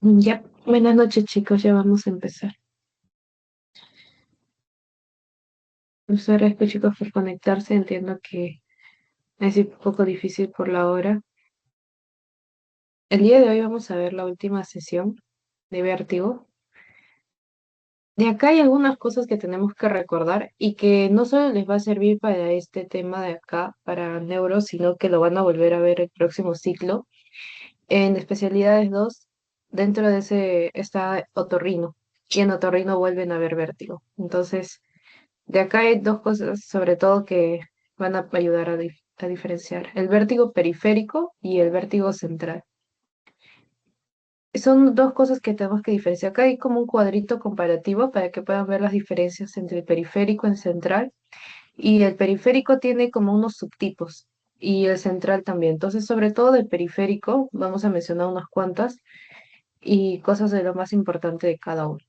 Ya, buenas noches chicos, ya vamos a empezar. Les agradezco chicos por conectarse, entiendo que es un poco difícil por la hora. El día de hoy vamos a ver la última sesión de Vértigo. De acá hay algunas cosas que tenemos que recordar y que no solo les va a servir para este tema de acá, para neuro, sino que lo van a volver a ver el próximo ciclo. En especialidades 2 dentro de ese está otorrino, y en otorrino vuelven a ver Vértigo. Entonces, de acá hay dos cosas, sobre todo, que van a ayudar a diferenciar: el vértigo periférico y el vértigo central. Son dos cosas que tenemos que diferenciar. Acá hay como un cuadrito comparativo para que puedan ver las diferencias entre el periférico y el central. Y el periférico tiene como unos subtipos y el central también. Entonces, sobre todo del periférico, vamos a mencionar unas cuantas y cosas de lo más importante de cada uno.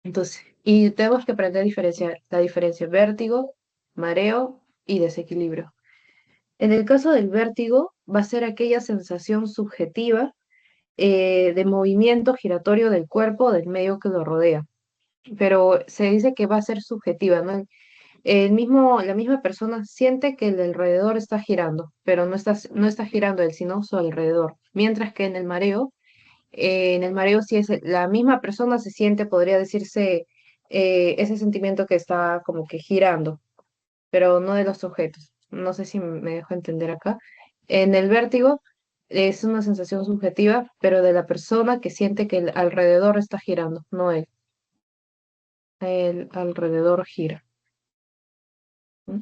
Entonces, y tenemos que aprender a diferenciar la diferencia vértigo, mareo y desequilibrio. En el caso del vértigo, va a ser aquella sensación subjetiva de movimiento giratorio del cuerpo o del medio que lo rodea. Pero se dice que va a ser subjetiva, ¿no? La misma persona siente que el alrededor está girando, pero no está girando él, sino su alrededor. Mientras que en el mareo sí es la misma persona se siente, podría decirse, ese sentimiento que está como que girando, pero no de los objetos. No sé si me dejo entender acá. En el vértigo es una sensación subjetiva, pero de la persona que siente que el alrededor está girando, no él. El alrededor gira. ¿Mm?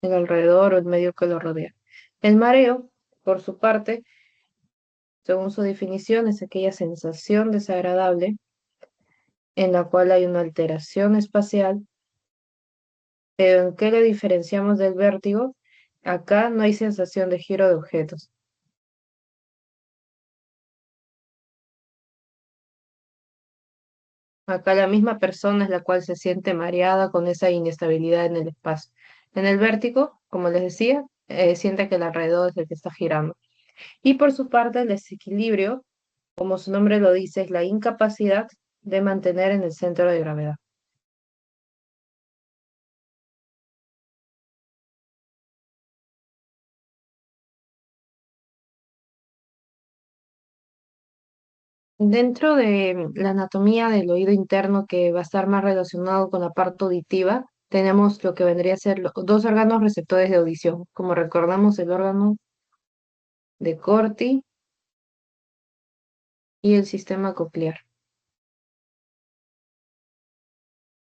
El alrededor o el medio que lo rodea. El mareo, por su parte, según su definición, es aquella sensación desagradable en la cual hay una alteración espacial. Pero ¿en qué le diferenciamos del vértigo? Acá no hay sensación de giro de objetos. Acá la misma persona es la cual se siente mareada con esa inestabilidad en el espacio. En el vértigo, como les decía, siente que el alrededor es el que está girando. Y por su parte, el desequilibrio, como su nombre lo dice, es la incapacidad de mantener en el centro de gravedad. Dentro de la anatomía del oído interno, que va a estar más relacionado con la parte auditiva, tenemos lo que vendría a ser los dos órganos receptores de audición. Como recordamos, el órgano de Corti y el sistema coclear.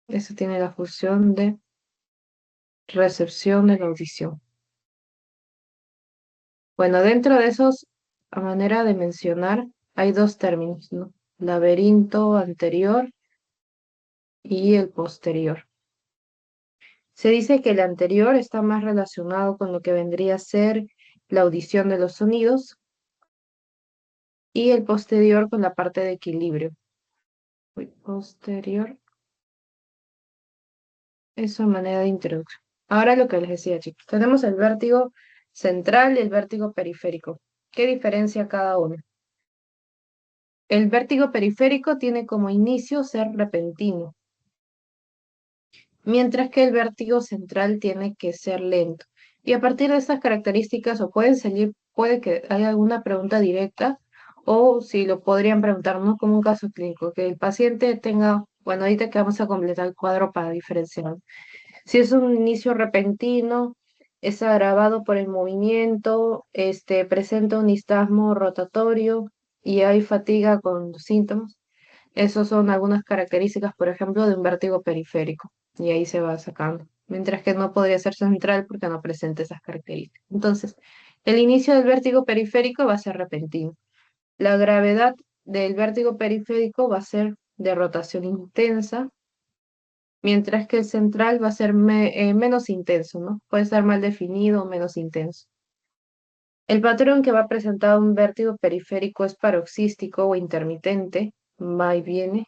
Eso tiene la función de recepción de la audición. Bueno, dentro de esos, a manera de mencionar, hay dos términos, ¿no? Laberinto anterior y el posterior. Se dice que el anterior está más relacionado con lo que vendría a ser la audición de los sonidos y el posterior con la parte de equilibrio. Posterior, eso a manera de introducción. Ahora lo que les decía, chicos, tenemos el vértigo central y el vértigo periférico. ¿Qué diferencia cada uno? El vértigo periférico tiene como inicio ser repentino, mientras que el vértigo central tiene que ser lento. Y a partir de estas características, o pueden salir, puede que haya alguna pregunta directa, o si lo podrían preguntarnos como un caso clínico, que el paciente tenga, bueno, ahorita que vamos a completar el cuadro para diferenciar. Si es un inicio repentino, es agravado por el movimiento, presenta un nistagmo rotatorio y hay fatiga con síntomas. Esas son algunas características, por ejemplo, de un vértigo periférico, y ahí se va sacando. Mientras que no podría ser central porque no presenta esas características. Entonces, el inicio del vértigo periférico va a ser repentino. La gravedad del vértigo periférico va a ser de rotación intensa, mientras que el central va a ser menos intenso, ¿no? Puede estar mal definido o menos intenso. El patrón que va a presentar un vértigo periférico es paroxístico o intermitente, va y viene,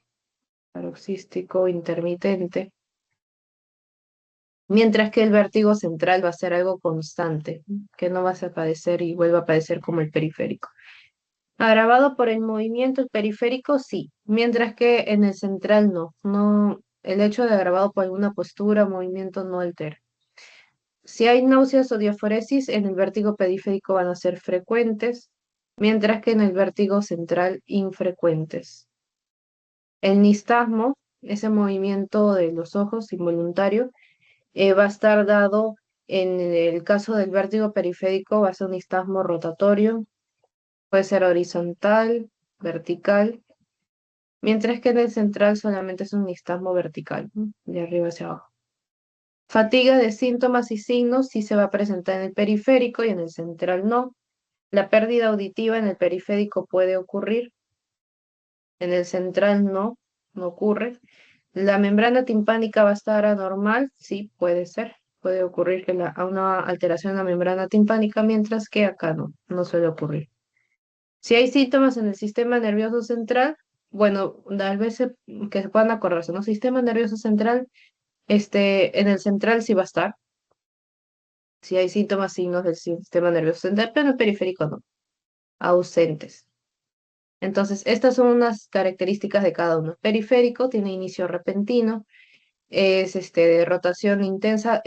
paroxístico o intermitente. mientras que el vértigo central va a ser algo constante, que no va a aparecer y vuelve a aparecer como el periférico. Agravado por el movimiento, el periférico sí, mientras que en el central no, no, el hecho de agravado por alguna postura o movimiento no altera. Si hay náuseas o diaforesis, en el vértigo periférico van a ser frecuentes, mientras que en el vértigo central infrecuentes. El nistagmo, ese movimiento de los ojos involuntario, va a estar dado en el caso del vértigo periférico, va a ser un nistagmo rotatorio, puede ser horizontal, vertical, mientras que en el central solamente es un nistagmo vertical, ¿no? De arriba hacia abajo. Fatiga de síntomas y signos sí se va a presentar en el periférico y en el central no. La pérdida auditiva en el periférico puede ocurrir, en el central no, no ocurre. La membrana timpánica va a estar anormal, sí, puede ser. Puede ocurrir que a una alteración en la membrana timpánica, mientras que acá no, no suele ocurrir. Si hay síntomas en el sistema nervioso central, bueno, tal vez que se puedan acordarse, ¿no? Sistema nervioso central, en el central sí va a estar. Si hay síntomas, signos del sistema nervioso central, pero en el periférico no, ausentes. Entonces, estas son unas características de cada uno. Periférico tiene inicio repentino, es de rotación intensa,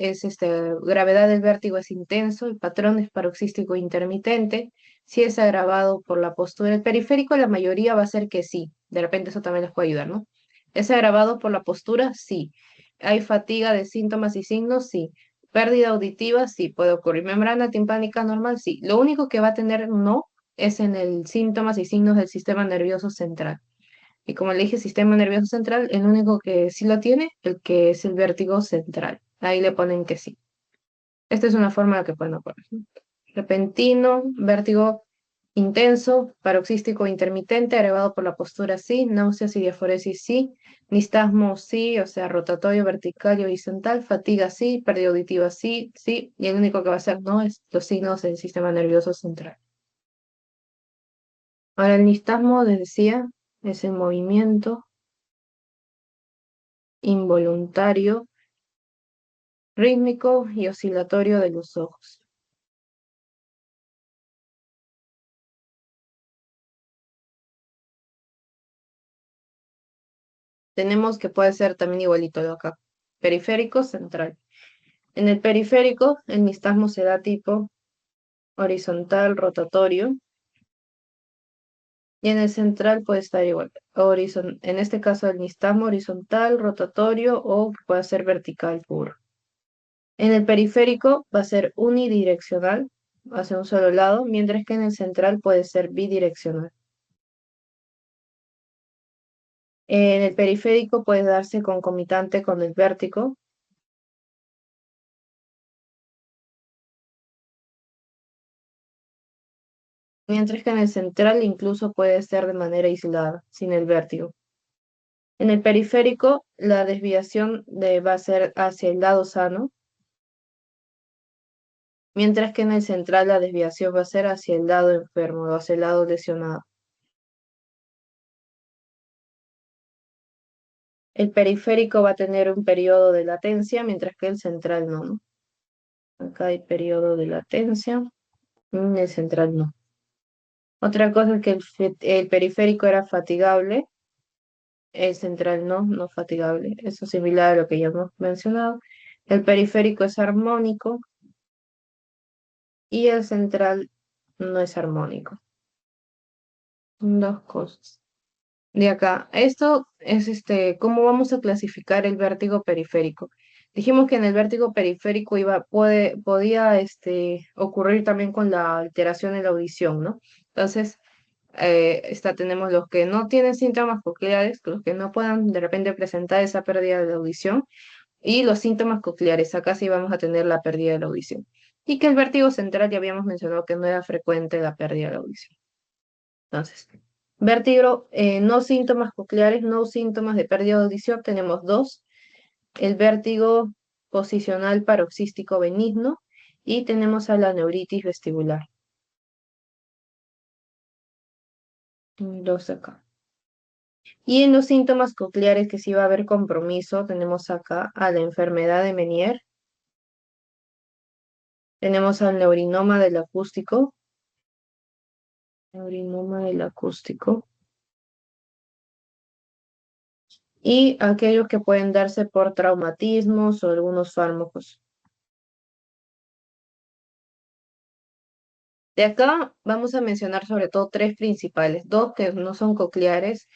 gravedad del vértigo es intenso, el patrón es paroxístico intermitente, si es agravado por la postura. El periférico, la mayoría va a ser que sí, de repente eso también les puede ayudar, ¿no? ¿Es agravado por la postura? Sí. ¿Hay fatiga de síntomas y signos? Sí. ¿Pérdida auditiva? Sí, puede ocurrir. ¿Membrana timpánica normal? Sí. Lo único que va a tener no es en el síntomas y signos del sistema nervioso central. Y como le dije, sistema nervioso central, el único que sí lo tiene, el que es el vértigo central. Ahí le ponen que sí. Esta es una forma en la que pueden poner, ¿no? Repentino, vértigo intenso, paroxístico intermitente, agravado por la postura sí, náuseas y diaforesis sí, nistagmo sí, o sea, rotatorio, vertical y horizontal, fatiga sí, pérdida auditiva sí, sí, y el único que va a ser no es los signos del sistema nervioso central. Ahora el nistagmo, les decía, es el movimiento involuntario, rítmico y oscilatorio de los ojos. Tenemos que puede ser también igualito de acá. Periférico, central. En el periférico, el nistagmo se da tipo horizontal, rotatorio. Y en el central puede estar igual. En este caso, el nistagmo horizontal, rotatorio o puede ser vertical puro. En el periférico va a ser unidireccional, hacia un solo lado, mientras que en el central puede ser bidireccional. En el periférico puede darse concomitante con el vértigo. Mientras que en el central incluso puede ser de manera aislada, sin el vértigo. En el periférico, la desviación va a ser hacia el lado sano, mientras que en el central la desviación va a ser hacia el lado enfermo o hacia el lado lesionado. El periférico va a tener un periodo de latencia, mientras que el central no, ¿no? Acá hay periodo de latencia, en el central no. Otra cosa es que el periférico era fatigable, el central no, no fatigable. Eso es similar a lo que ya hemos mencionado. El periférico es armónico y el central no es armónico. Dos cosas. De acá, esto es ¿cómo vamos a clasificar el vértigo periférico? Dijimos que en el vértigo periférico podía ocurrir también con la alteración en la audición, ¿no? Entonces, tenemos los que no tienen síntomas cocleares, los que no puedan de repente presentar esa pérdida de la audición, y los síntomas cocleares, acá sí vamos a tener la pérdida de la audición. Y que el vértigo central ya habíamos mencionado que no era frecuente la pérdida de la audición. Entonces, vértigo, no síntomas cocleares, no síntomas de pérdida de audición, tenemos dos. El vértigo posicional paroxístico benigno y tenemos a la neuritis vestibular. Dos acá. Y en los síntomas cocleares que sí va a haber compromiso, tenemos acá a la enfermedad de Menier, Tenemos al neurinoma del acústico, neurinoma del acústico, y aquellos que pueden darse por traumatismos o algunos fármacos. De acá vamos a mencionar sobre todo tres principales, dos que no son cocleares,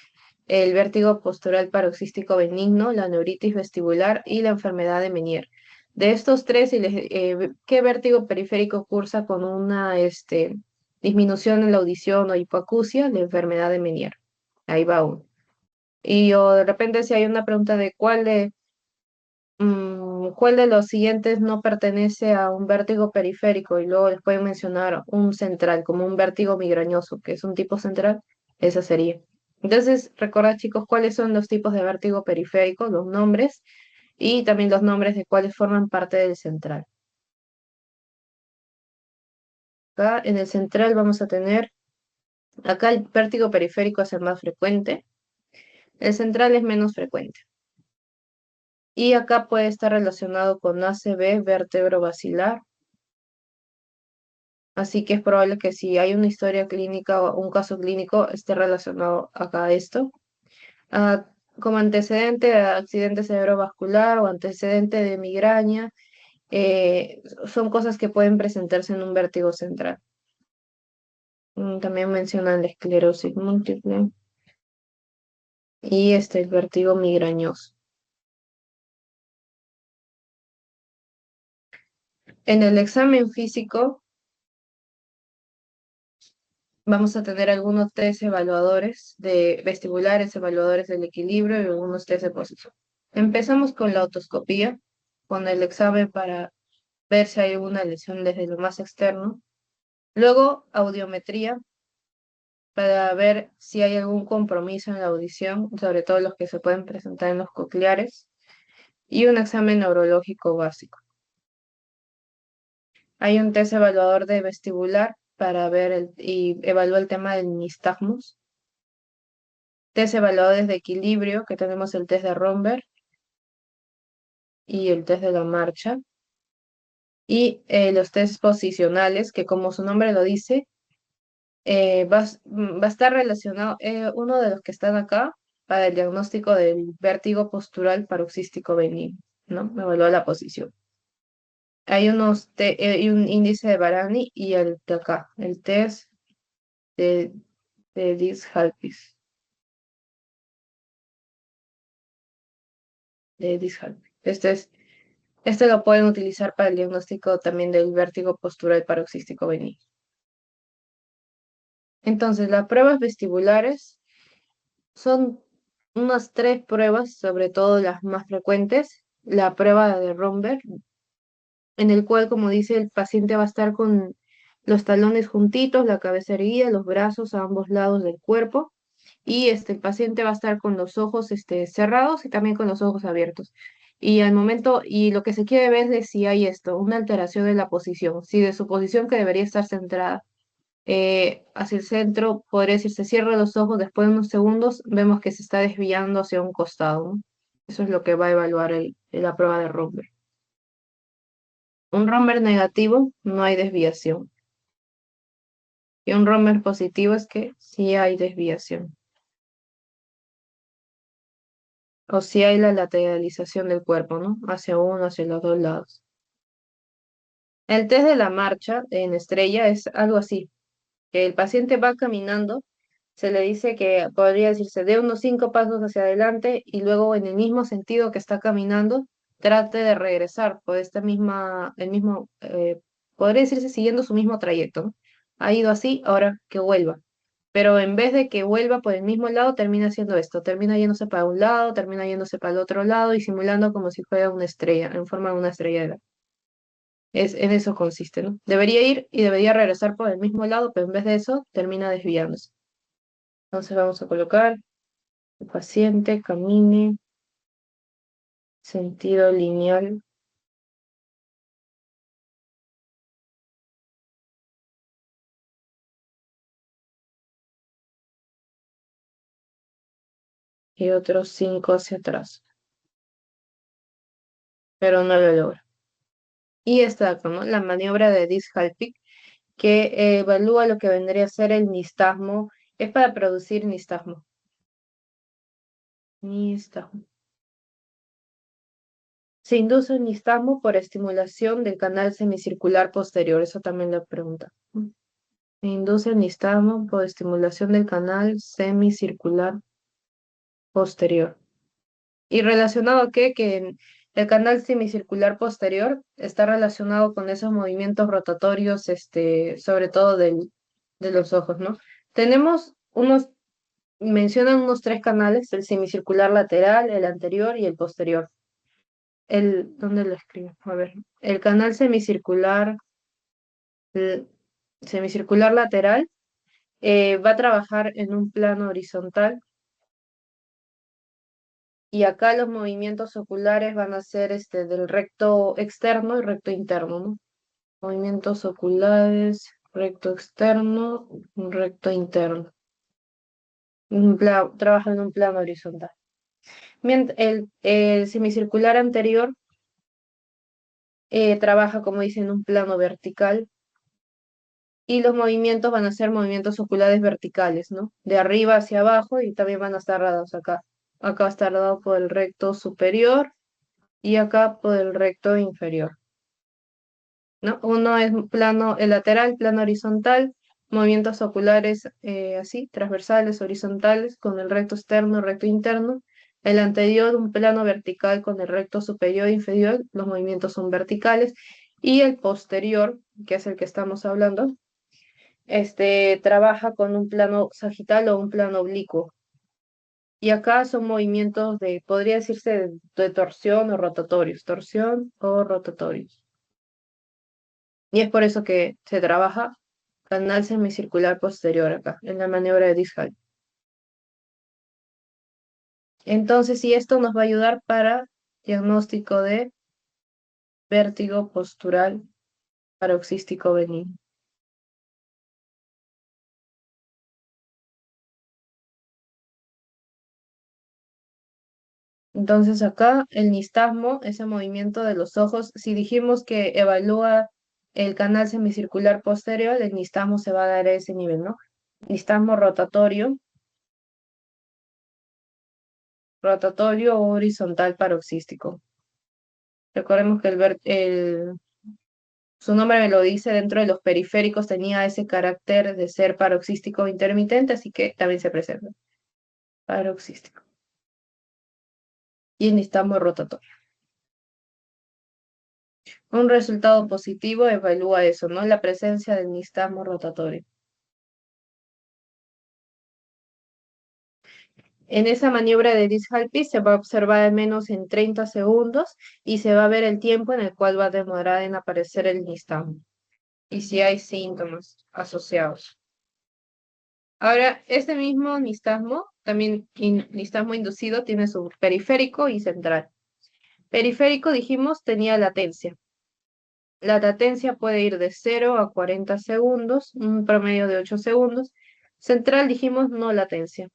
el vértigo postural paroxístico benigno, la neuritis vestibular y la enfermedad de Meniere. De estos tres, ¿qué vértigo periférico cursa con una disminución en la audición o hipoacusia? La enfermedad de Meniere. Ahí va uno. Y o de repente si hay una pregunta de cuál de los siguientes no pertenece a un vértigo periférico y luego les pueden mencionar un central, como un vértigo migrañoso, que es un tipo central, esa sería. Entonces, recordad chicos cuáles son los tipos de vértigo periférico, los nombres y también los nombres de cuáles forman parte del central. Acá en el central vamos a tener, acá el vértigo periférico es el más frecuente, el central es menos frecuente. Y acá puede estar relacionado con ACV, vértebro basilar. Así que es probable que si hay una historia clínica o un caso clínico esté relacionado acá a esto. Ah, como antecedente de accidente cerebrovascular o antecedente de migraña, son cosas que pueden presentarse en un vértigo central. También mencionan la esclerosis múltiple y el vértigo migrañoso. En el examen físico vamos a tener algunos test evaluadores de vestibulares, evaluadores del equilibrio y algunos test de posición. Empezamos con la otoscopía, con el examen para ver si hay alguna lesión desde lo más externo. Luego, audiometría, para ver si hay algún compromiso en la audición, sobre todo los que se pueden presentar en los cocleares. Y un examen neurológico básico. Hay un test evaluador de vestibular para ver y evalúa el tema del nistagmus. Test evaluadores de equilibrio, que tenemos el test de Romberg y el test de la marcha. Y los test posicionales, que como su nombre lo dice, va a estar relacionado, uno de los que están acá, para el diagnóstico del vértigo postural paroxístico benigno, ¿no? Me evalúa la posición. Hay un índice de Barani y el de acá, el test de, de Diels-Halpys, de Diels-Halpys. Este lo pueden utilizar para el diagnóstico también del vértigo postural paroxístico benigno. Entonces, las pruebas vestibulares son unas tres pruebas, sobre todo las más frecuentes. La prueba de Romberg, en el cual, como dice, el paciente va a estar con los talones juntitos, la cabeza erguida, los brazos a ambos lados del cuerpo, y el paciente va a estar con los ojos cerrados y también con los ojos abiertos. Y al momento, y lo que se quiere ver es si hay una alteración de la posición, si de su posición que debería estar centrada hacia el centro, podría decir, se cierra los ojos, después de unos segundos vemos que se está desviando hacia un costado, ¿no? Eso es lo que va a evaluar la prueba de Romberg. Un Romberg negativo, no hay desviación. Y un Romberg positivo es que sí hay desviación. O sí hay la lateralización del cuerpo, ¿no? Hacia uno, hacia los dos lados. El test de la marcha en estrella es algo así, que el paciente va caminando, se le dice que podría decirse de unos 5 pasos hacia adelante y luego en el mismo sentido que está caminando, trate de regresar por podría decirse siguiendo su mismo trayecto, ¿no? Ha ido así, ahora que vuelva. Pero en vez de que vuelva por el mismo lado, termina haciendo esto, termina yéndose para un lado, termina yéndose para el otro lado y simulando como si fuera una estrella, en forma de una estrella. En eso consiste, ¿no? Debería ir y debería regresar por el mismo lado, pero en vez de eso, termina desviándose. Entonces vamos a colocar el paciente, camine, sentido lineal y otros 5 hacia atrás, pero no lo logra. Y está acá, ¿no? La maniobra de Disch-Hallpike, que evalúa lo que vendría a ser el nistagmo. Es para producir nistagmo. Nistagmo. Se induce el nistagmo por estimulación del canal semicircular posterior. Eso también le pregunta. Se induce el nistagmo por estimulación del canal semicircular posterior. ¿Y relacionado a qué? El canal semicircular posterior está relacionado con esos movimientos rotatorios, sobre todo de los ojos, ¿no? Tenemos mencionan unos tres canales, el semicircular lateral, el anterior y el posterior. ¿Dónde lo escribo? A ver, el canal l- semicircular lateral va a trabajar en un plano horizontal y acá los movimientos oculares van a ser del recto externo y recto interno, ¿no? Movimientos oculares, recto externo, recto interno. Trabaja en un plano horizontal. El semicircular anterior trabaja, como dice, en un plano vertical y los movimientos van a ser movimientos oculares verticales, ¿no? De arriba hacia abajo y también van a estar dados acá. Acá va a estar dado por el recto superior y acá por el recto inferior, ¿no? Uno es plano, el lateral, plano horizontal, movimientos oculares así, transversales, horizontales, con el recto externo, recto interno. El anterior, un plano vertical con el recto superior e inferior, los movimientos son verticales. Y el posterior, que es el que estamos hablando, trabaja con un plano sagital o un plano oblicuo. Y acá son movimientos podría decirse de torsión o rotatorios, torsión o rotatorios. Y es por eso que se trabaja canal semicircular posterior acá, en la maniobra de Discal. Entonces, y esto nos va a ayudar para diagnóstico de vértigo postural paroxístico benigno. Entonces acá el nistagmo, ese movimiento de los ojos, si dijimos que evalúa el canal semicircular posterior, el nistagmo se va a dar a ese nivel, ¿no? Nistagmo rotatorio, rotatorio o horizontal paroxístico. Recordemos que su nombre me lo dice, dentro de los periféricos tenía ese carácter de ser paroxístico intermitente, así que también se presenta. Paroxístico. Y el nistagmo rotatorio. Un resultado positivo evalúa eso, ¿no? La presencia del nistagmo rotatorio. En esa maniobra de Dish-Halpy se va a observar al menos en 30 segundos y se va a ver el tiempo en el cual va a demorar en aparecer el nistagmo y si hay síntomas asociados. Ahora, este mismo nistagmo, también nistagmo inducido, tiene su periférico y central. Periférico, dijimos, tenía latencia. La latencia puede ir de 0 a 40 segundos, un promedio de 8 segundos. Central, dijimos, no latencia.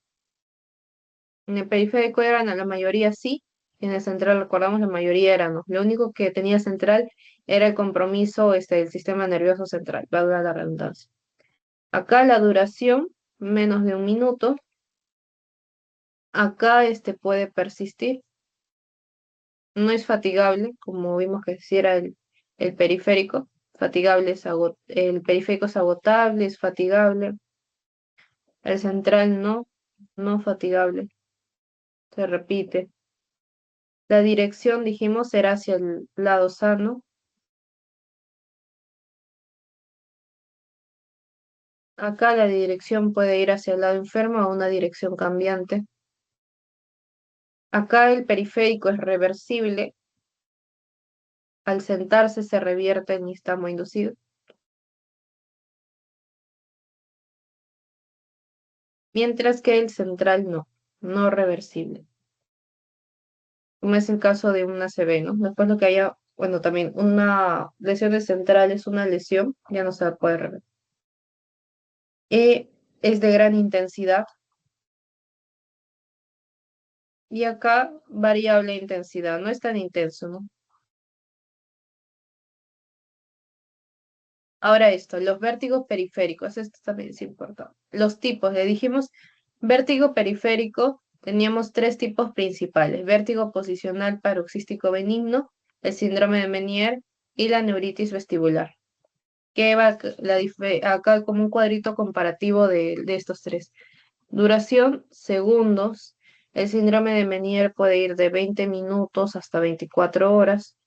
En el periférico eran a la mayoría sí, y en el central, recordamos, la mayoría eran no. Lo único que tenía central era el compromiso del sistema nervioso central, valga la redundancia. Acá la duración, menos de un minuto. Acá puede persistir. No es fatigable, como vimos que si era el periférico. Fatigable el periférico es agotable, es fatigable. El central no, no fatigable. Se repite. La dirección, dijimos, era hacia el lado sano. Acá la dirección puede ir hacia el lado enfermo a una dirección cambiante. Acá el periférico es reversible. Al sentarse se revierte el nistagmo inducido. Mientras que el central no, no reversible. Como es el caso de una ACV, ¿no? Después lo que haya, bueno, también una lesión de central es una lesión, ya no se va a poder revertir. Es de gran intensidad y acá variable intensidad, no es tan intenso, ¿no? Ahora esto, los vértigos periféricos, esto también es importante. Los tipos, le dijimos, vértigo periférico, teníamos tres tipos principales, vértigo posicional paroxístico benigno, el síndrome de Meniere y la neuritis vestibular. Que va acá como un cuadrito comparativo de estos tres. Duración, segundos. El síndrome de Meniere puede ir de 20 minutos hasta 24 horas.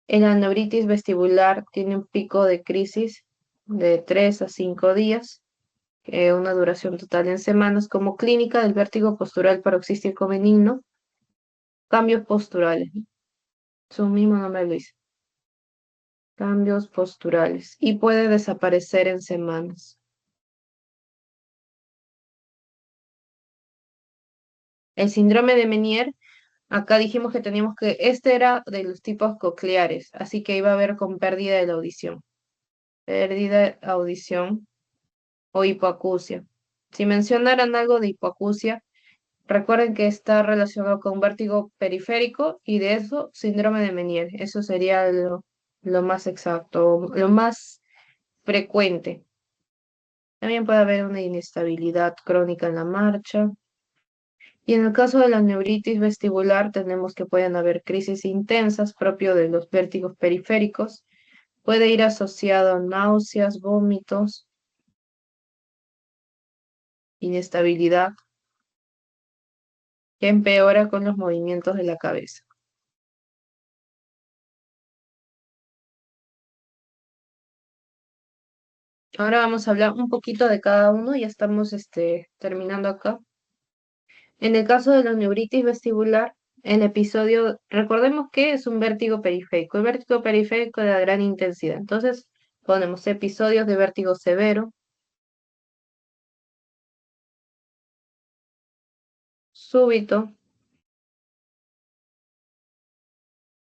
El neuritis vestibular tiene un pico de crisis de 3 a 5 días, una duración total en semanas. Como clínica del vértigo postural paroxístico benigno, cambios posturales. Su mismo nombre lo dice. Cambios posturales. Y puede desaparecer en semanas. El síndrome de Meniere, acá dijimos que teníamos que, este era de los tipos cocleares, así que iba a haber con pérdida de la audición. Pérdida de audición o hipoacusia. Si mencionaran algo de hipoacusia, recuerden que está relacionado con vértigo periférico y de eso síndrome de Meniere. Eso sería lo más exacto, lo más frecuente. También puede haber una inestabilidad crónica en la marcha. Y en el caso de la neuritis vestibular, tenemos que pueden haber crisis intensas propio de los vértigos periféricos. Puede ir asociado a náuseas, vómitos, inestabilidad, que empeora con los movimientos de la cabeza. Ahora vamos a hablar un poquito de cada uno, ya estamos terminando acá. En el caso de la neuritis vestibular, el episodio, recordemos que es un vértigo periférico, el vértigo periférico de gran intensidad. Entonces, ponemos episodios de vértigo severo, súbito,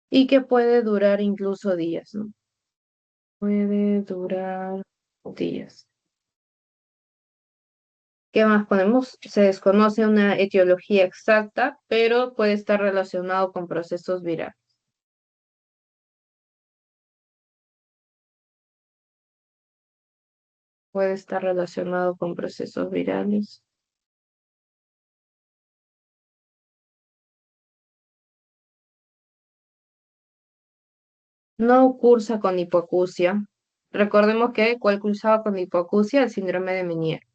y que puede durar incluso días, ¿no? Puede durar días. ¿Qué más ponemos? Se desconoce una etiología exacta, pero puede estar relacionado con procesos virales. Puede estar relacionado con procesos virales. No cursa con hipoacusia. Recordemos que cuál cursaba con hipoacusia, el síndrome de Meniere.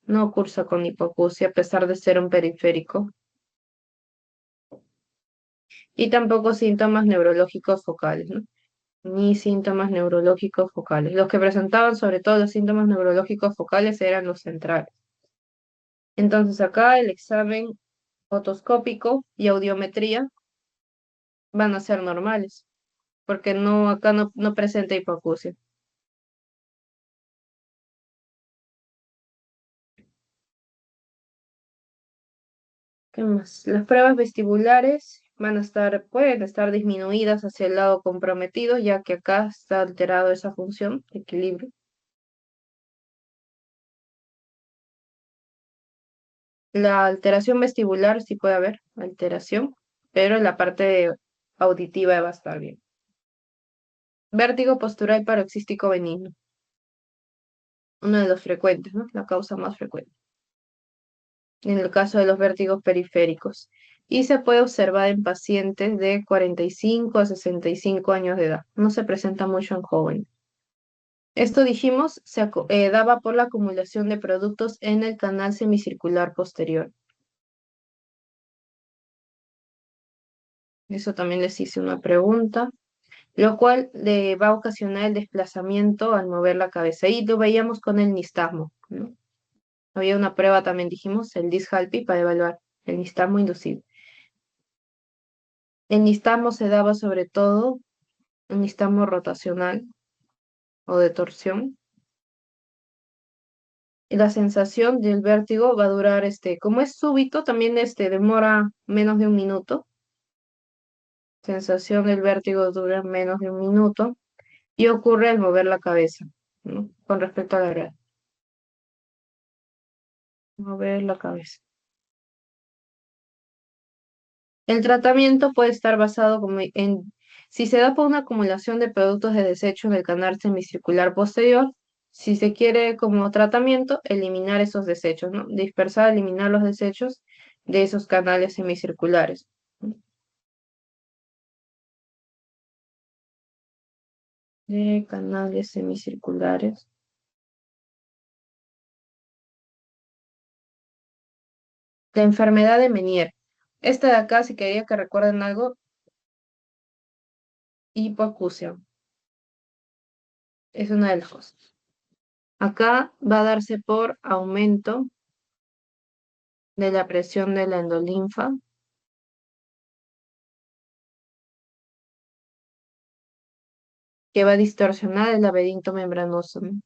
No cursa con hipoacusia a pesar de ser un periférico. Y tampoco síntomas neurológicos focales, ¿no? Ni síntomas neurológicos focales. Los que presentaban sobre todo los síntomas neurológicos focales eran los centrales. Entonces acá el examen otoscópico y audiometría van a ser normales, porque no, acá no presenta hipoacusia. ¿Qué más? Las pruebas vestibulares pueden estar disminuidas hacia el lado comprometido, ya que acá está alterado esa función de equilibrio. La alteración vestibular sí puede haber alteración, pero la parte auditiva va a estar bien. Vértigo postural paroxístico benigno, uno de los frecuentes, ¿no? La causa más frecuente, en el caso de los vértigos periféricos. Y se puede observar en pacientes de 45 a 65 años de edad. No se presenta mucho en jóvenes. Esto dijimos, daba por la acumulación de productos en el canal semicircular posterior. Eso también les hice una pregunta, lo cual le va a ocasionar el desplazamiento al mover la cabeza. Y lo veíamos con el nistagmo, ¿no? Había una prueba también, dijimos, el DISC-HALPI para evaluar el nistagmo inducido. El nistagmo se daba sobre todo un nistagmo rotacional o de torsión. Y la sensación del vértigo va a durar, como es súbito, también demora menos de un minuto. Sensación del vértigo dura menos de un minuto y ocurre al mover la cabeza, ¿no? Con respecto a la verdad. Mover la cabeza. El tratamiento puede estar basado como en Si se da por una acumulación de productos de desecho en el canal semicircular posterior, si se quiere como tratamiento, eliminar esos desechos, ¿no? Dispersar, eliminar los desechos de esos canales semicirculares. De canales semicirculares. La enfermedad de Meniere. Esta de acá, si quería que recuerden algo, hipoacusia. Es una de las cosas. Acá va a darse por aumento de la presión de la endolinfa, que va a distorsionar el laberinto membranoso, ¿no?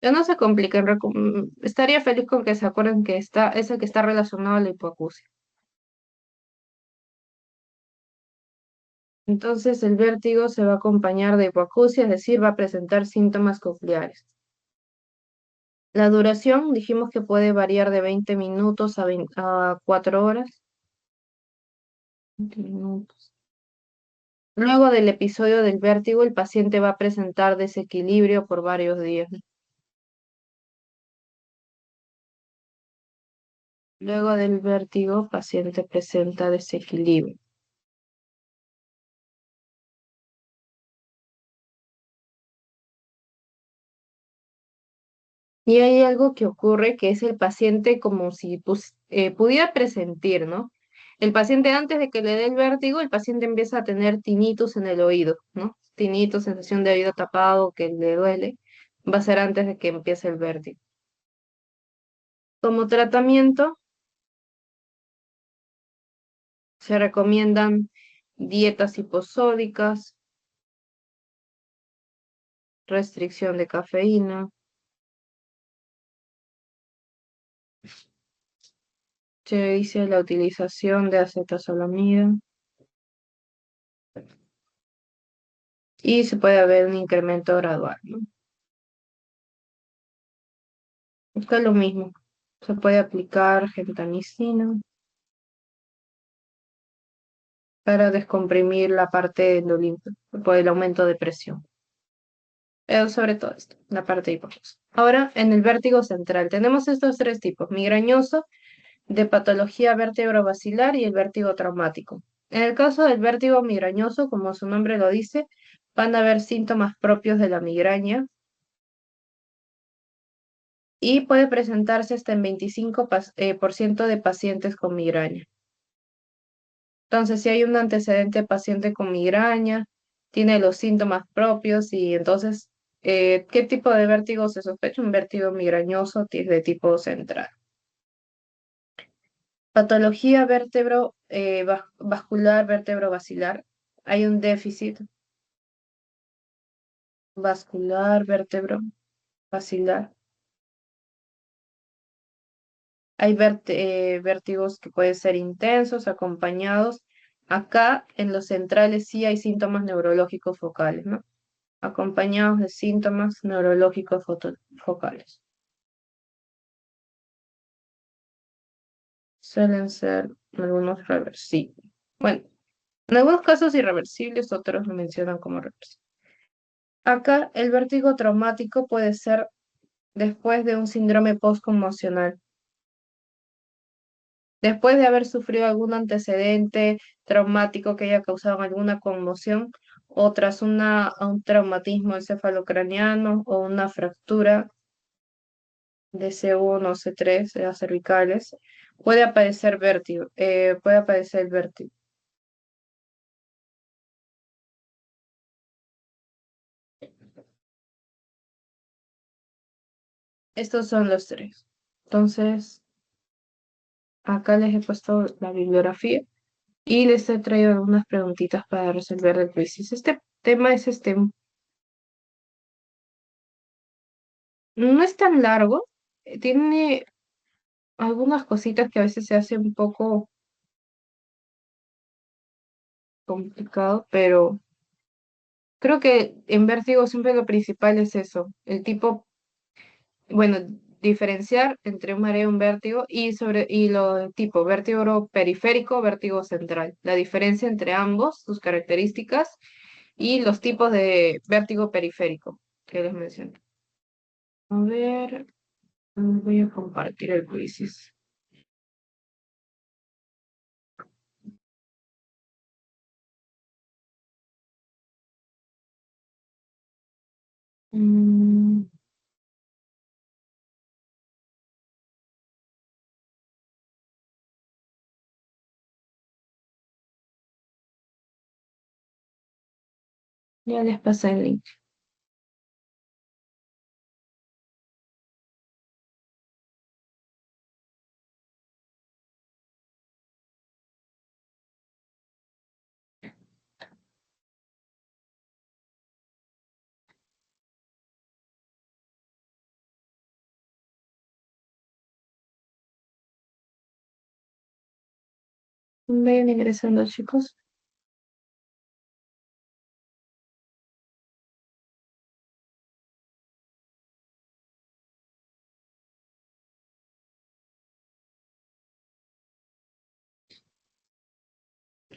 Ya no se compliquen, estaría feliz con que se acuerden que es el que está relacionado a la hipoacusia. Entonces el vértigo se va a acompañar de hipoacusia, es decir, va a presentar síntomas cocleares. La duración dijimos que puede variar de 20 minutos a 4 horas. 20 minutos. Luego del episodio del vértigo, el paciente va a presentar desequilibrio por varios días. Luego del vértigo, paciente presenta desequilibrio. Y hay algo que ocurre que es el paciente como si pudiera presentir, ¿no? El paciente antes de que le dé el vértigo, el paciente empieza a tener tinnitus en el oído, ¿no? Tinnitus, sensación de oído tapado, que le duele, va a ser antes de que empiece el vértigo. Como tratamiento, se recomiendan dietas hiposódicas, restricción de cafeína, se dice la utilización de acetazolamida y se puede haber un incremento gradual, ¿no? Esto es lo mismo. Se puede aplicar gentamicina para descomprimir la parte endolímpica por el aumento de presión. Pero sobre todo esto, la parte hipofusa. Ahora, en el vértigo central, tenemos estos tres tipos: migrañoso, de patología vértebrovascular y el vértigo traumático. En el caso del vértigo migrañoso, como su nombre lo dice, van a haber síntomas propios de la migraña y puede presentarse hasta en 25% de pacientes con migraña. Entonces, si hay un antecedente paciente con migraña, tiene los síntomas propios y entonces, ¿qué tipo de vértigo se sospecha? Un vértigo migrañoso de tipo central. Patología vascular vértebro-basilar. Hay un déficit vascular vértebro-basilar. Hay vértigos que pueden ser intensos, acompañados. Acá en los centrales sí hay síntomas neurológicos focales, ¿no? Acompañados de síntomas neurológicos focales. Suelen ser algunos reversibles. Bueno, en algunos casos irreversibles, otros lo mencionan como reversibles. Acá el vértigo traumático puede ser después de un síndrome postconmocional, después de haber sufrido algún antecedente traumático que haya causado alguna conmoción o tras un traumatismo encefalocraniano o una fractura de C1 o C3 de las cervicales, puede aparecer vértigo, puede aparecer el vértigo. Estos son los tres. Entonces, acá les he puesto la bibliografía y les he traído algunas preguntitas para resolver el crisis. Este tema es no es tan largo, tiene algunas cositas que a veces se hace un poco complicado, pero creo que en vértigo siempre lo principal es eso, el tipo, bueno, diferenciar entre un mareo y un vértigo y lo tipo vértigo periférico, vértigo central. La diferencia entre ambos, sus características y los tipos de vértigo periférico que les mencioné. A ver, voy a compartir el quizzes. Mm, ya les pasé el link. Vayan ingresando, chicos.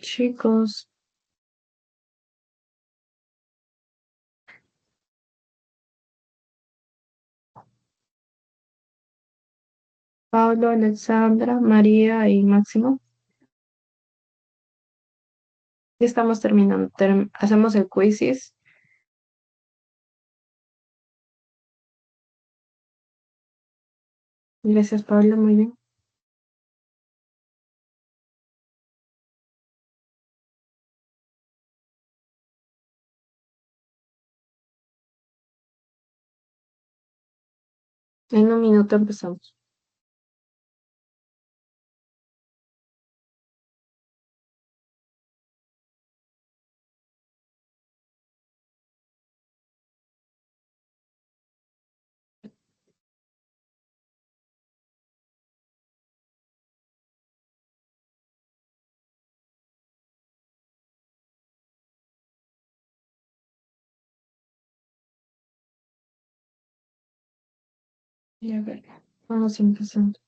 Chicos, Pablo, Alexandra, María y Máximo. Ya estamos terminando. Hacemos el quizzes. Gracias, Pablo. Muy bien. En un minuto empezamos. Ya ver. Vamos empezando.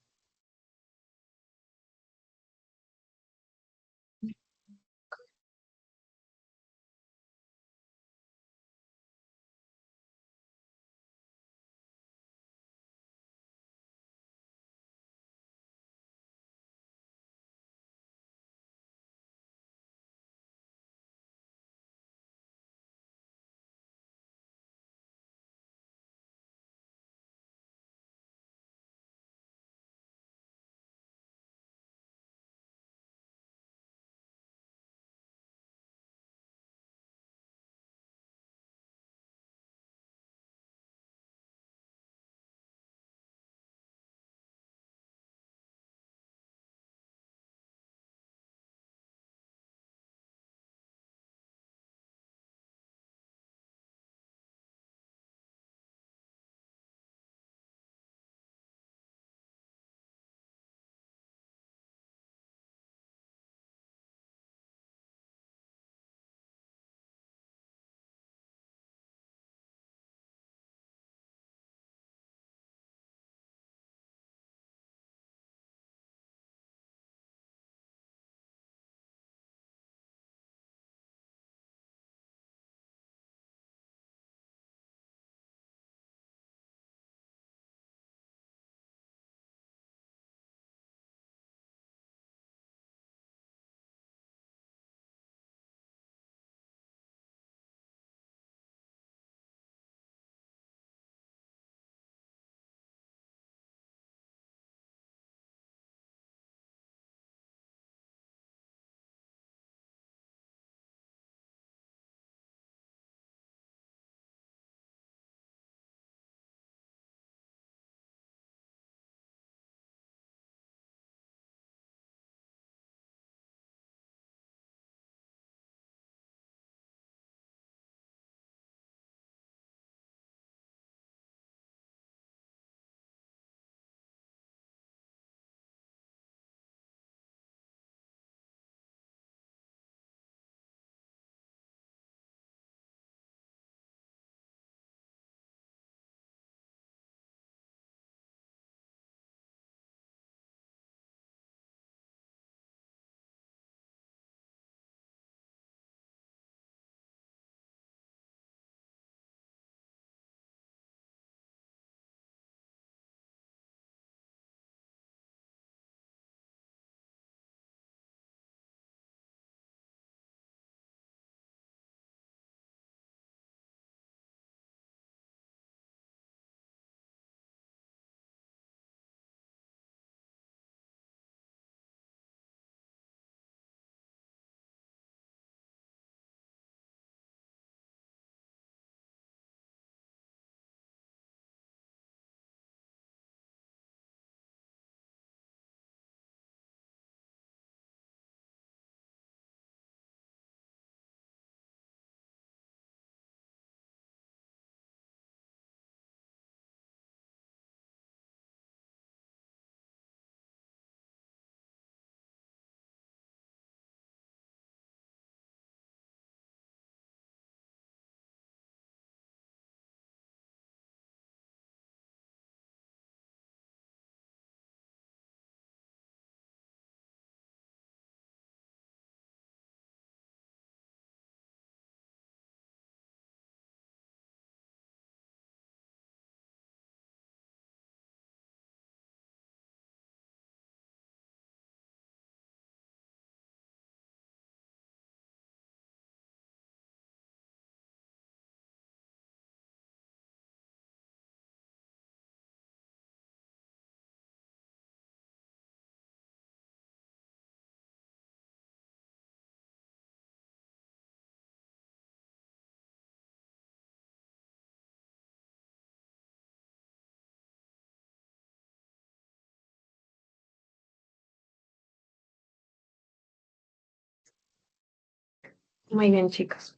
Muy bien, chicos.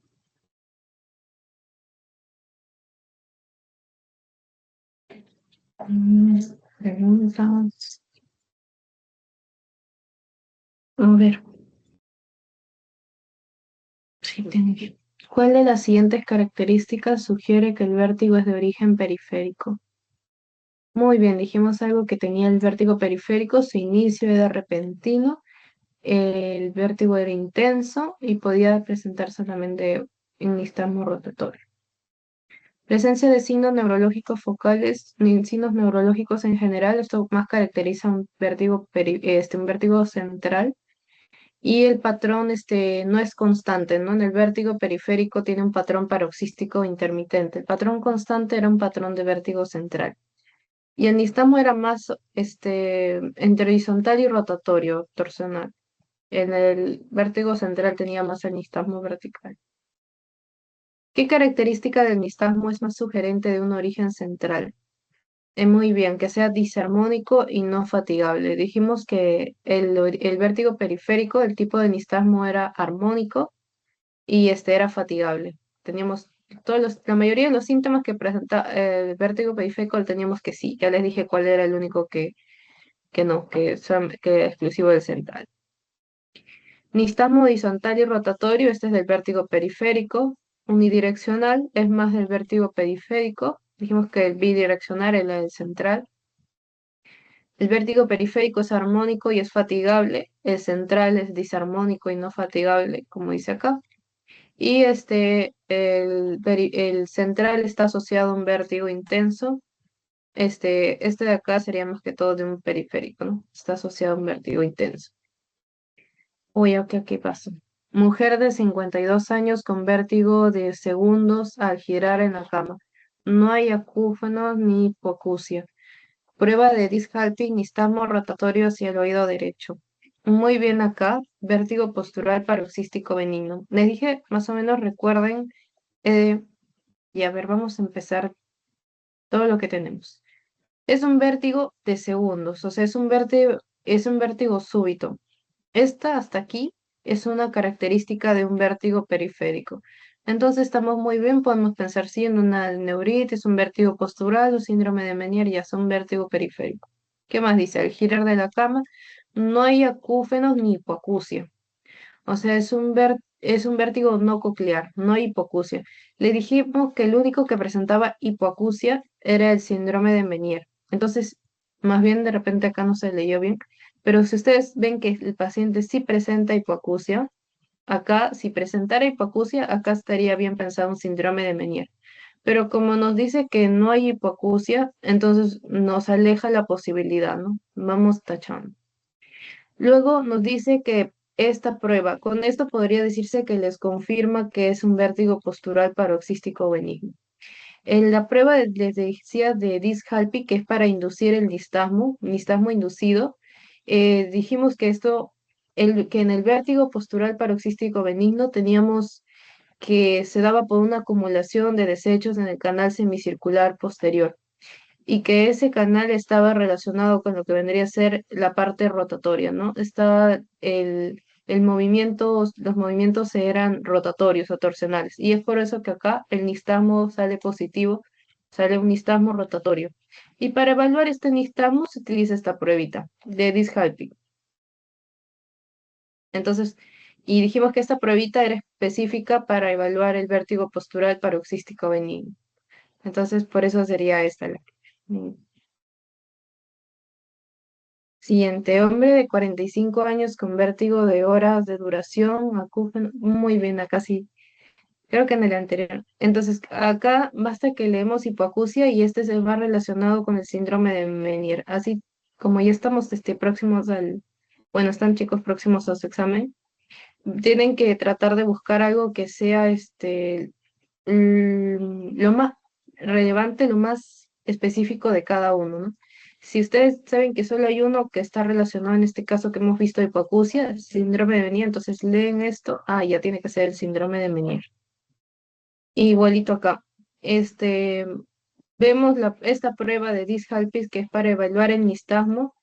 Mm, Preguntas. A ver, sí tengo. ¿Cuál de las siguientes características sugiere que el vértigo es de origen periférico? Muy bien, dijimos algo que tenía el vértigo periférico, su inicio era repentino, el vértigo era intenso y podía presentar solamente en nistagmo rotatorio. Presencia de signos neurológicos focales, ni signos neurológicos en general, esto más caracteriza un vértigo, un vértigo central y el patrón no es constante, ¿no? En el vértigo periférico tiene un patrón paroxístico intermitente. El patrón constante era un patrón de vértigo central. Y el nistagmo era más entre horizontal y rotatorio, torsional. En el vértigo central tenía más el nistagmo vertical. ¿Qué característica del nistagmo es más sugerente de un origen central? Muy bien, que sea disarmónico y no fatigable. Dijimos que el vértigo periférico, el tipo de nistagmo era armónico y este era fatigable. Teníamos la mayoría de los síntomas que presenta el vértigo periférico teníamos que sí. Ya les dije cuál era el único que no, que es exclusivo del central. Nistagmo horizontal y rotatorio, este es del vértigo periférico. Unidireccional es más del vértigo periférico. Dijimos que el bidireccional era el central. El vértigo periférico es armónico y es fatigable. El central es disarmónico y no fatigable, como dice acá. Y el central está asociado a un vértigo intenso. Este de acá sería más que todo de un periférico, ¿no? Está asociado a un vértigo intenso. Uy, ok, ¿qué pasó? Mujer de 52 años con vértigo de segundos al girar en la cama. No hay acúfenos ni hipoacusia. Prueba de Disk-Halping, nistagmo rotatorio hacia el oído derecho. Muy bien acá, vértigo postural paroxístico benigno. Les dije, más o menos recuerden, eh, y a ver, vamos a empezar todo lo que tenemos. Es un vértigo de segundos, o sea, es un vértigo súbito. Esta hasta aquí es una característica de un vértigo periférico. Entonces estamos muy bien, podemos pensar sí en una neuritis, un vértigo postural o síndrome de Meniere, ya son vértigo periférico. ¿Qué más dice? Al girar de la cama no hay acúfenos ni hipoacusia. O sea, es un vértigo no coclear, no hay hipoacusia. Le dijimos que el único que presentaba hipoacusia era el síndrome de Meniere. Entonces, más bien de repente acá no se leyó bien, pero si ustedes ven que el paciente sí presenta hipoacusia, acá si presentara hipoacusia, acá estaría bien pensado un síndrome de Meniere. Pero como nos dice que no hay hipoacusia, entonces nos aleja la posibilidad, ¿no? Vamos tachando. Luego nos dice que esta prueba, con esto podría decirse que les confirma que es un vértigo postural paroxístico benigno. En la prueba les decía de Disk-Halpy, que es para inducir el nistagmo inducido, dijimos que que en el vértigo postural paroxístico benigno teníamos que se daba por una acumulación de desechos en el canal semicircular posterior y que ese canal estaba relacionado con lo que vendría a ser la parte rotatoria, ¿no? El movimiento, los movimientos eran rotatorios o torsionales, y es por eso que acá el nistagmo sale positivo, sale un nistagmo rotatorio. Y para evaluar este nistagmo se utiliza esta pruebita de Disk-Halpy. Entonces, y dijimos que esta pruebita era específica para evaluar el vértigo postural paroxístico benigno. Entonces, por eso sería esta la. Siguiente, hombre de 45 años con vértigo de horas de duración, acúfeno, muy bien, acá sí, creo que en el anterior. Entonces, acá basta que leemos hipoacusia y este se va relacionado con el síndrome de Meniere. Así como ya estamos próximos bueno, están chicos próximos a su examen, tienen que tratar de buscar algo que sea lo más relevante, lo más específico de cada uno, ¿no? Si ustedes saben que solo hay uno que está relacionado en este caso que hemos visto hipoacusia, síndrome de Meniere, entonces leen esto, ya tiene que ser el síndrome de Meniere. Igualito acá, vemos esta prueba de Disk-Halpy que es para evaluar el nistagmo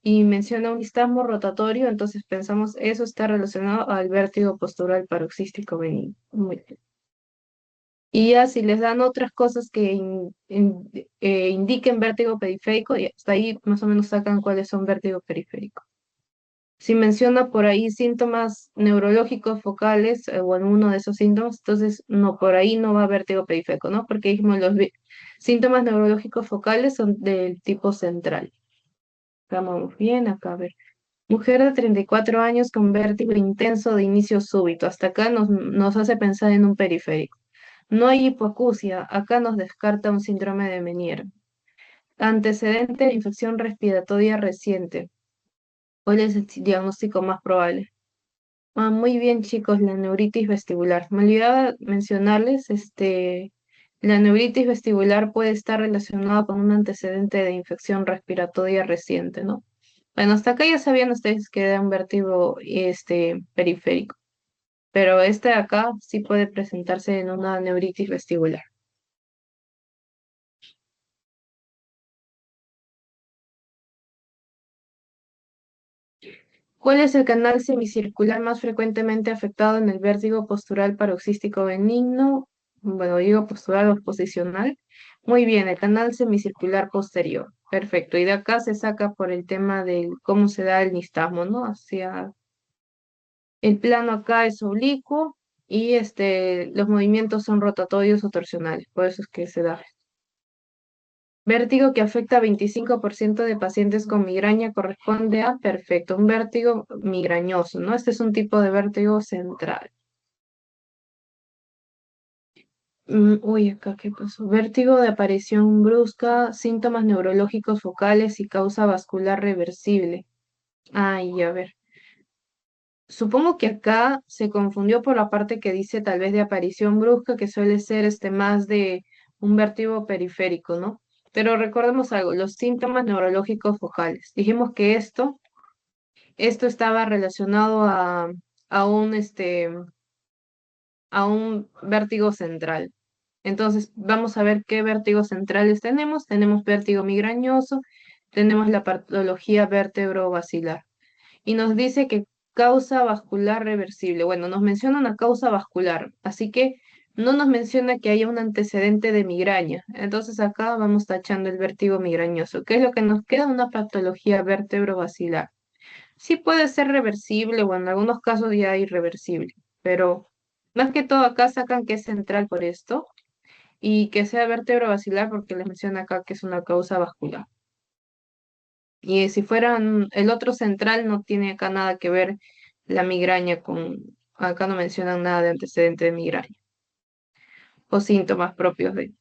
y menciona un nistagmo rotatorio, entonces pensamos eso está relacionado al vértigo postural paroxístico benigno. Muy bien. Y ya si les dan otras cosas que indiquen vértigo periférico, y hasta ahí más o menos sacan cuáles son vértigo periférico. Si menciona por ahí síntomas neurológicos focales o alguno de esos síntomas, entonces no, por ahí no va a haber vértigo periférico, ¿no? Porque dijimos síntomas neurológicos focales son del tipo central. Vamos bien acá, a ver. Mujer de 34 años con vértigo intenso de inicio súbito. Hasta acá nos hace pensar en un periférico. No hay hipoacusia. Acá nos descarta un síndrome de Meniere. Antecedente de infección respiratoria reciente. ¿Cuál es el diagnóstico más probable? Ah, muy bien, chicos, la neuritis vestibular. Me olvidaba mencionarles, la neuritis vestibular puede estar relacionada con un antecedente de infección respiratoria reciente, ¿no? Bueno, hasta acá ya sabían ustedes que era un vértigo, periférico, pero este de acá sí puede presentarse en una neuritis vestibular. ¿Cuál es el canal semicircular más frecuentemente afectado en el vértigo postural paroxístico benigno? Bueno, digo postural o posicional. Muy bien, el canal semicircular posterior. Perfecto. Y de acá se saca por el tema de cómo se da el nistagmo, ¿no? Hacia el plano acá es oblicuo y los movimientos son rotatorios o torsionales. Por eso es que se da. Vértigo que afecta a 25% de pacientes con migraña corresponde a, perfecto, un vértigo migrañoso, ¿no? Este es un tipo de vértigo central. Uy, acá, ¿qué pasó? Vértigo de aparición brusca, síntomas neurológicos focales y causa vascular reversible. Ay, a ver. Supongo que acá se confundió por la parte que dice tal vez de aparición brusca, que suele ser más de un vértigo periférico, ¿no? Pero recordemos algo, los síntomas neurológicos focales. Dijimos que esto estaba relacionado a a un vértigo central. Entonces, vamos a ver qué vértigos centrales tenemos. Tenemos vértigo migrañoso, tenemos la patología vértebro-basilar. Y nos dice que causa vascular reversible. Bueno, nos menciona una causa vascular, así que no nos menciona que haya un antecedente de migraña. Entonces acá vamos tachando el vértigo migrañoso. ¿Qué es lo que nos queda? Una patología vértebro-basilar. Sí puede ser reversible o en algunos casos ya irreversible, pero más que todo acá sacan que es central por esto y que sea vértebro basilar porque les menciona acá que es una causa vascular. Y si fueran el otro central no tiene acá nada que ver la migraña acá no mencionan nada de antecedente de migraña o síntomas propios de.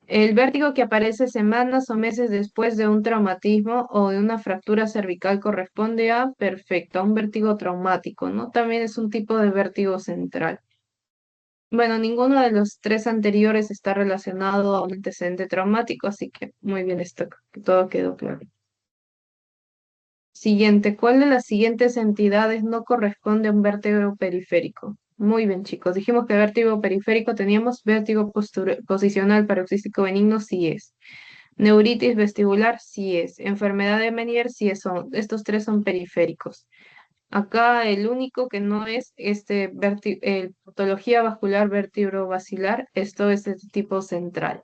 El vértigo que aparece semanas o meses después de un traumatismo o de una fractura cervical corresponde a, perfecto, a un vértigo traumático, ¿no? También es un tipo de vértigo central. Bueno, ninguno de los tres anteriores está relacionado a un antecedente traumático, así que muy bien, esto, todo quedó claro. Siguiente, ¿cuál de las siguientes entidades no corresponde a un vértigo periférico? Muy bien, chicos. Dijimos que vértigo periférico teníamos vértigo posicional paroxístico benigno, sí es. Neuritis vestibular, sí es. Enfermedad de Meniere, sí es. Estos tres son periféricos. Acá el único que no es patología vascular vértebro-basilar, esto es de tipo central.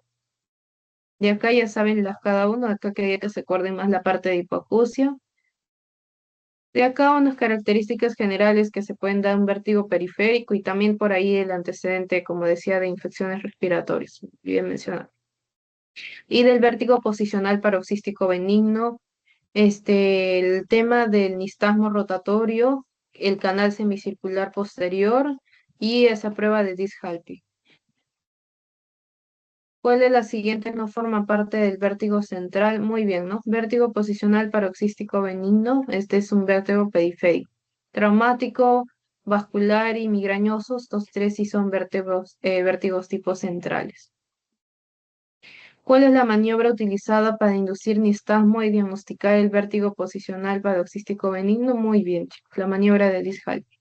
De acá ya saben cada uno, acá quería que se acuerden más la parte de hipoacusia. De acá unas características generales que se pueden dar un vértigo periférico y también por ahí el antecedente, como decía, de infecciones respiratorias, bien mencionado. Y del vértigo posicional paroxístico benigno, el tema del nistagmo rotatorio, el canal semicircular posterior y esa prueba de Dish-Halpy. ¿Cuál de las siguientes no forma parte del vértigo central? Muy bien, ¿no? Vértigo posicional paroxístico benigno, este es un vértigo periférico. Traumático, vascular y migrañoso, estos tres sí son vértigos tipo centrales. ¿Cuál es la maniobra utilizada para inducir nistagmo y diagnosticar el vértigo posicional paroxístico benigno? Muy bien, chicos, la maniobra de Dish-Halpy.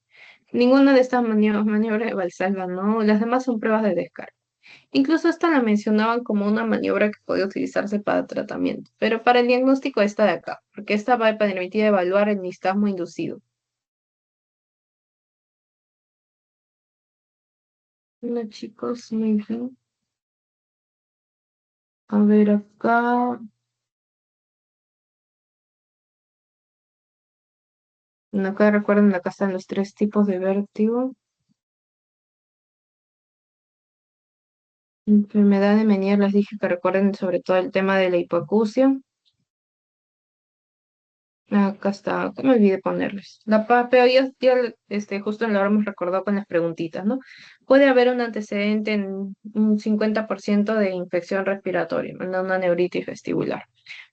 Ninguna de estas maniobras de Valsalva, ¿no? Las demás son pruebas de descarte. Incluso esta la mencionaban como una maniobra que podía utilizarse para tratamiento, pero para el diagnóstico esta de acá, porque esta va a permitir evaluar el nistagmo inducido. Hola chicos, muy bien. A ver acá. Acá recuerden, acá están los tres tipos de vértigo. Enfermedad de Meniere, les dije que recuerden sobre todo el tema de la hipoacusia. Acá está, acá me olvidé ponerles. Pero justo lo hemos recordado con las preguntitas, ¿no? Puede haber un antecedente en un 50% de infección respiratoria, no una neuritis vestibular.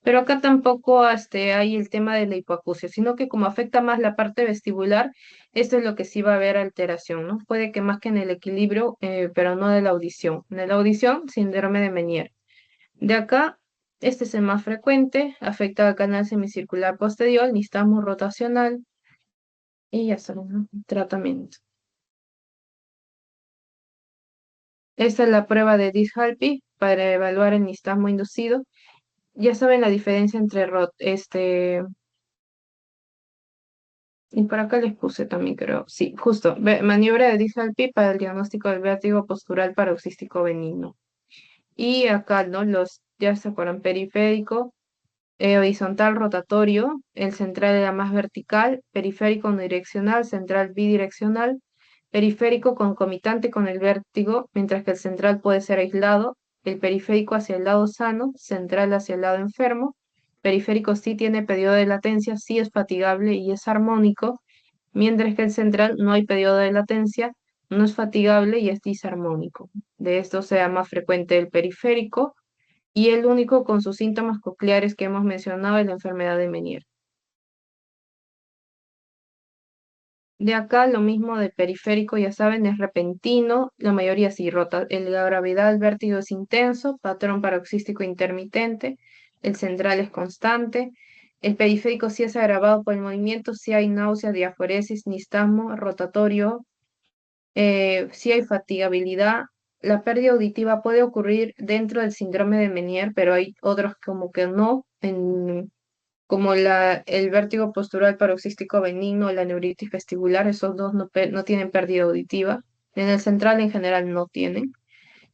Pero acá tampoco hay el tema de la hipoacusia, sino que como afecta más la parte vestibular, esto es lo que sí va a haber alteración, ¿no? Puede que más que en el equilibrio, pero no de la audición. En la audición, síndrome de Meniere. De acá, este es el más frecuente, afecta al canal semicircular posterior, nistagmo rotacional y ya está, ¿no? Tratamiento. Esta es la prueba de Dish-Halpy para evaluar el nistagmo inducido. Ya saben la diferencia entre y por acá les puse también, creo. Sí, justo. Maniobra de Dish-Halpy para el diagnóstico del vértigo postural paroxístico benigno. Y acá, ¿no? Ya se acuerdan, periférico, horizontal rotatorio, el central era más vertical, periférico unidireccional, central bidireccional, periférico concomitante con el vértigo, mientras que el central puede ser aislado, el periférico hacia el lado sano, central hacia el lado enfermo, periférico sí tiene periodo de latencia, sí es fatigable y es armónico, mientras que el central no hay periodo de latencia, no es fatigable y es disarmónico. De esto sea más frecuente el periférico, y el único con sus síntomas cocleares que hemos mencionado es la enfermedad de Meniere. De acá lo mismo de periférico, ya saben, es repentino, la mayoría sí rota. La gravedad del vértigo es intenso, patrón paroxístico intermitente, el central es constante, el periférico sí es agravado por el movimiento, sí hay náuseas, diaforesis, nistagmo, rotatorio, sí hay fatigabilidad. La pérdida auditiva puede ocurrir dentro del síndrome de Meniere, pero hay otros como que no, como el vértigo postural paroxístico benigno, la neuritis vestibular, esos dos no tienen pérdida auditiva. En el central en general no tienen.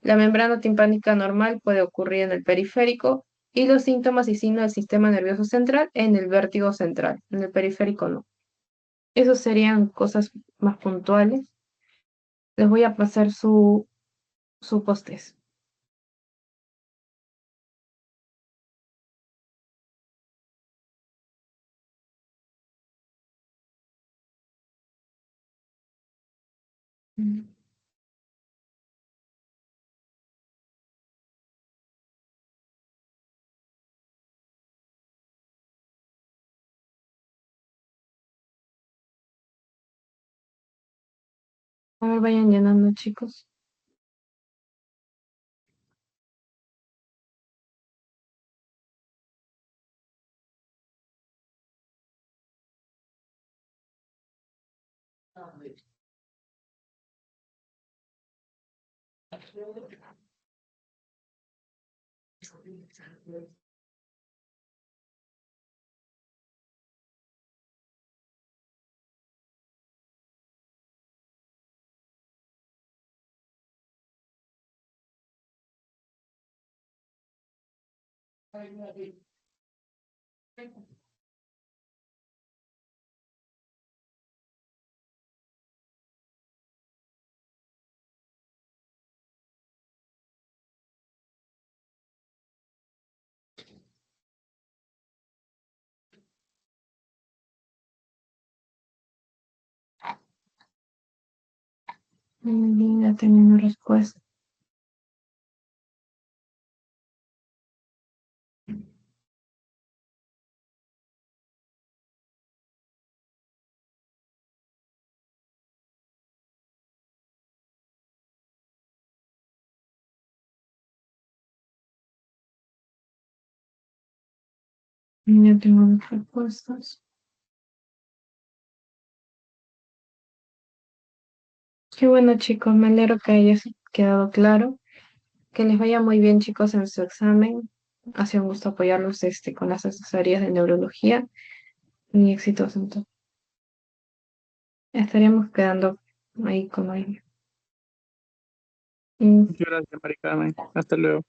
La membrana timpánica normal puede ocurrir en el periférico y los síntomas y signos del sistema nervioso central en el vértigo central. En el periférico no. Esos serían cosas más puntuales. Les voy a pasar su post-test. Mm. A ver, vayan llenando, chicos. Muy bien, ya tengo una respuesta. Ya tengo las respuestas. Qué bueno, chicos, me alegro que haya quedado claro. Que les vaya muy bien, chicos, en su examen. Ha sido un gusto apoyarlos con las asesorías de neurología y éxitos en todo. Estaríamos quedando ahí con ello. Mm, Muchas gracias, Mari Carmen. Hasta luego.